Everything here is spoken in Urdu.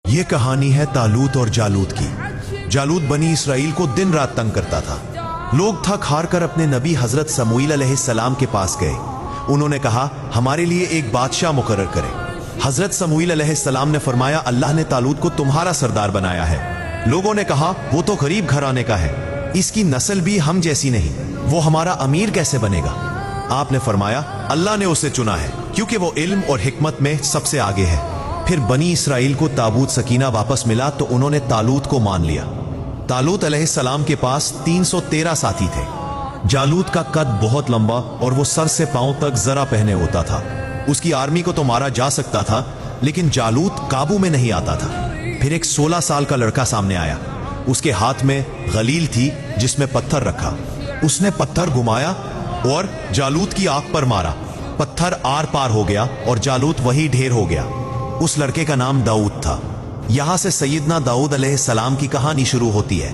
یہ کہانی ہے طالوت اور جالوت کی۔ جالوت بنی اسرائیل کو دن رات تنگ کرتا تھا۔ لوگ تھک ہار کر اپنے نبی حضرت سموئیل علیہ السلام کے پاس گئے۔ انہوں نے کہا ہمارے لیے ایک بادشاہ مقرر کرے۔ حضرت سموئیل علیہ السلام نے فرمایا اللہ نے طالوت کو تمہارا سردار بنایا ہے۔ لوگوں نے کہا وہ تو غریب گھرانے کا ہے، اس کی نسل بھی ہم جیسی نہیں، وہ ہمارا امیر کیسے بنے گا؟ آپ نے فرمایا اللہ نے اسے چنا ہے کیونکہ وہ علم اور حکمت میں سب سے آگے ہے۔ پھر بنی اسرائیل کو تابوت سکینہ واپس ملا تو انہوں نے طالوت کو مان لیا۔ طالوت علیہ السلام کے پاس 313 ساتھی تھے۔ جالوت کا قد بہت لمبا اور وہ سر سے پاؤں تک زرہ پہنے ہوتا تھا۔ اس کی آرمی کو تو مارا جا سکتا تھا لیکن جالوت قابو میں نہیں آتا تھا۔ پھر ایک 16 سال کا لڑکا سامنے آیا۔ اس کے ہاتھ میں غلیل تھی جس میں پتھر رکھا۔ اس نے پتھر گھمایا اور جالوت کی آنکھ پر مارا۔ پتھر آر پار ہو گیا اور جالوت وہی ڈھیر ہو گیا۔ اس لڑکے کا نام داؤد تھا۔ یہاں سے سیدنا داؤد علیہ السلام کی کہانی شروع ہوتی ہے۔